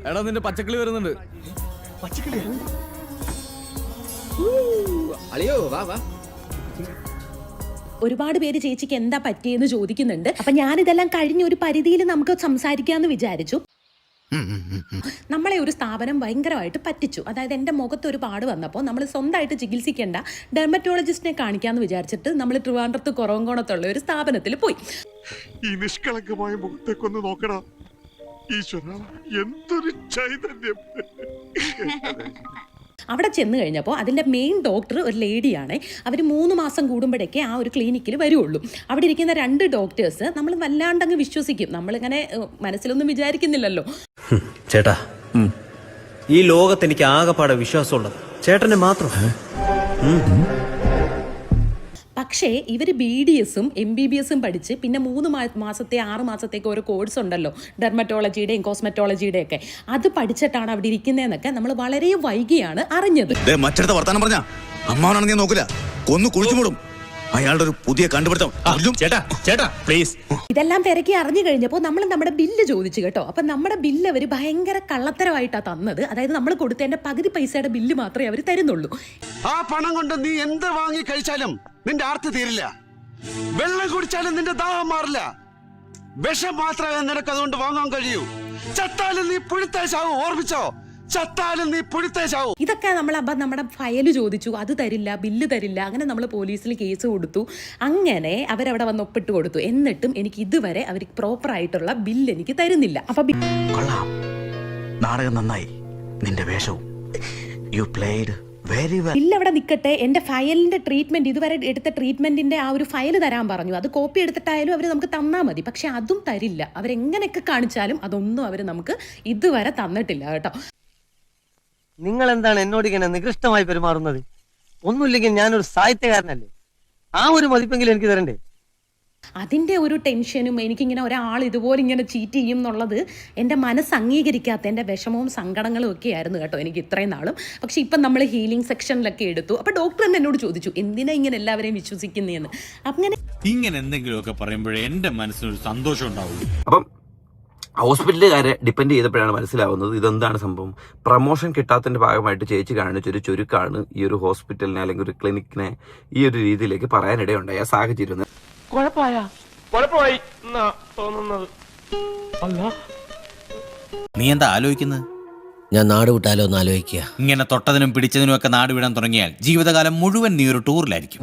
എടാ നിന്റെ പച്ചക്കിളി വരുന്നുണ്ട്. അളിയോ വാ വാ. ഒരുപാട് പേര് ചേച്ചിക്ക് എന്താ പറ്റിയെന്ന് ചോദിക്കുന്നുണ്ട്. അപ്പൊ ഞാനിതെല്ലാം കഴിഞ്ഞ ഒരു പരിധിയിൽ നമുക്ക് സംസാരിക്കാമെന്ന് വിചാരിച്ചു. നമ്മളെ ഒരു സ്ഥാപനം ഭയങ്കരമായിട്ട് പറ്റിച്ചു. അതായത് എൻ്റെ മുഖത്ത് ഒരു പാട് വന്നപ്പോൾ നമ്മൾ സ്വന്തമായിട്ട് ചികിത്സിക്കേണ്ട ഡെർമറ്റോളജിസ്റ്റിനെ കാണിക്കാമെന്ന് വിചാരിച്ചിട്ട് നമ്മൾ ട്രിവാൻഡ്രത്ത് കുറവങ്കോണത്തുള്ള ഒരു സ്ഥാപനത്തിൽ പോയി. ഈ നിഷ്കളങ്കമായ മുഖത്തേക്കൊന്ന് നോക്കടാ ഈശ്വര, എന്തൊരു ചൈതന്യം. അവിടെ ചെന്ന് കഴിഞ്ഞപ്പോൾ അതിൻ്റെ മെയിൻ ഡോക്ടർ ഒരു ലേഡിയാണ്. അവർ 3 മാസം കൂടുമ്പോഴേക്കേ ആ ഒരു ക്ലിനിക്കിൽ വരുള്ളൂ. അവിടെ ഇരിക്കുന്ന 2 ഡോക്ടേഴ്സ് നമ്മൾ വല്ലാണ്ടങ്ങ് വിശ്വസിക്കും. നമ്മളിങ്ങനെ മനസ്സിലൊന്നും വിചാരിക്കുന്നില്ലല്ലോ. ചേട്ടാ, ഈ ലോകത്ത് എനിക്ക് ആകെപ്പാടെ വിശ്വാസമുള്ളത് ചേട്ടനെ മാത്രം. പക്ഷേ ഇവർ BDSും MBBSും പഠിച്ച് പിന്നെ 3 മാസത്തെ 6 മാസത്തേക്ക് ഓരോ കോഴ്സ് ഉണ്ടല്ലോ, ഡെർമറ്റോളജിയുടെയും കോസ്മെറ്റോളജിയുടെ ഒക്കെ, അത് പഠിച്ചിട്ടാണ് അവിടെ ഇരിക്കുന്നതെന്നൊക്കെ നമ്മൾ വളരെ വൈകിയാണ് അറിഞ്ഞത്. മറ്റടുത്ത വർത്താനം പറഞ്ഞ അമ്മാവനാണ് ഞാൻ നോക്കില്ല, കൊന്നു കുഴിച്ചുമൂടും. അയാളുടെ ഒരു പുതിയ കണ്ടുപിടുത്തം. ചേട്ടാ പ്ലീസ്. ഇതെല്ലാം തിരക്കി അറിഞ്ഞു കഴിഞ്ഞപ്പോൾ നമ്മൾ നമ്മുടെ ബില്ല് ചോദിച്ചു കേട്ടോ. അപ്പം നമ്മുടെ ബില്ല് അവർ ഭയങ്കര കള്ളത്തരമായിട്ടാണ് തന്നത്. അതായത് നമ്മൾ കൊടുത്തതിൻ്റെ പകുതി പൈസയുടെ ബില്ല് മാത്രമേ അവർ തരുന്നുള്ളൂ. ആ പണം കൊണ്ട് നീ എന്ത് വാങ്ങി കഴിച്ചാലും നിന്റെ ആർത്തി തീരില്ല. വെള്ളം കുടിച്ചാലും നിന്റെ ദാഹം മാറില്ല. വിഷം മാത്രമേ നിനക്ക് അതുകൊണ്ട് വാങ്ങാൻ കഴിയൂ. ചത്താലും നീ പുഴുത്തേശാവും, ഓർമ്മിച്ചോ? ചത്താലും നീ പുഴുത്തേശാവും. ഇതൊക്കെ നമ്മുടെ ഫയൽ ചോദിച്ചു, അത് തരില്ല, ബില്ല് തരില്ല. അങ്ങനെ നമ്മൾ പോലീസിൽ കേസ് കൊടുത്തു. അങ്ങനെ അവരവിടെ വന്ന് ഒപ്പിട്ട് കൊടുത്തു. എന്നിട്ടും എനിക്ക് ഇതുവരെ അവർ പ്രോപ്പർ ആയിട്ടുള്ള ബില്ല് എനിക്ക് തരുന്നില്ല. അപ്പൊ കൊള്ളാം, നാടകം നന്നായി, നിന്റെ വേഷവും U played very well. Bill അവിടെ നിൽക്കട്ടെ, എൻ്റെ ഫയലിൻ്റെ ട്രീറ്റ്മെൻറ്റ്, ഇതുവരെ എടുത്ത ട്രീറ്റ്മെൻറ്റിൻ്റെ ആ ഒരു ഫയൽ തരാൻ പറഞ്ഞു. അത് കോപ്പി എടുത്തിട്ടായാലും അവർ നമുക്ക് തന്നാൽ മതി. പക്ഷെ അതും തരില്ല. അവരെങ്ങനെയൊക്കെ കാണിച്ചാലും അതൊന്നും അവർ നമുക്ക് ഇതുവരെ തന്നിട്ടില്ല കേട്ടോ. നിങ്ങൾ എന്താണ് എന്നോട് ഇങ്ങനെ നികൃഷ്ടമായി പെരുമാറുന്നത്? ഒന്നുമില്ലെങ്കിൽ ഞാനൊരു സാഹിത്യകാരനല്ലേ, ആ ഒരു മതിപ്പെങ്കിലും എനിക്ക് തരണ്ടേ? അതിൻ്റെ ഒരു ടെൻഷനും എനിക്കിങ്ങനെ ഒരാൾ ഇതുപോലെ ഇങ്ങനെ ചീറ്റ് ചെയ്യും എന്നുള്ളത് എൻ്റെ മനസ്സ് അംഗീകരിക്കാത്ത എൻ്റെ വിഷമവും സങ്കടങ്ങളും ഒക്കെ ആയിരുന്നു കേട്ടോ എനിക്ക് ഇത്രയും നാളും. പക്ഷെ ഇപ്പം നമ്മൾ ഹീലിംഗ് സെക്ഷനിലൊക്കെ എടുത്തു. അപ്പോൾ ഡോക്ടർ തന്നെ എന്നോട് ചോദിച്ചു, എന്തിനാ ഇങ്ങനെ എല്ലാവരെയും വിശ്വസിക്കുന്നതെന്ന്. അങ്ങനെ എന്തെങ്കിലുമൊക്കെ പറയുമ്പോഴേ എൻ്റെ മനസ്സിനൊരു സന്തോഷം ഉണ്ടാവുള്ളൂ. അപ്പം ഹോസ്പിറ്റലുകാരെ ഡിപ്പെൻഡ് ചെയ്തപ്പോഴാണ് മനസ്സിലാവുന്നത് ഇതെന്താണ് സംഭവം. പ്രൊമോഷൻ കിട്ടാത്തതിന്റെ ഭാഗമായിട്ട് ചേച്ചി കാണിച്ചൊരു ചുരുക്കാണ് ഈ ഒരു ഹോസ്പിറ്റലിനെ അല്ലെങ്കിൽ ഒരു ക്ലിനിക്കിനെ ഈ ഒരു രീതിയിലേക്ക് പറയാനിടയുണ്ടായ സാഹചര്യം. കുഴപ്പമായി തോന്നുന്നത്. നീ എന്താ ആലോചിക്കുന്നത്? ഞാൻ നാട് വിട്ടാലോ എന്ന് ആലോചിക്കുക. ഇങ്ങനെ തൊട്ടതിനും പിടിച്ചതിനും ഒക്കെ നാട് വിടാൻ തുടങ്ങിയാൽ ജീവിതകാലം മുഴുവൻ നീ ഒരു ടൂറിലായിരിക്കും.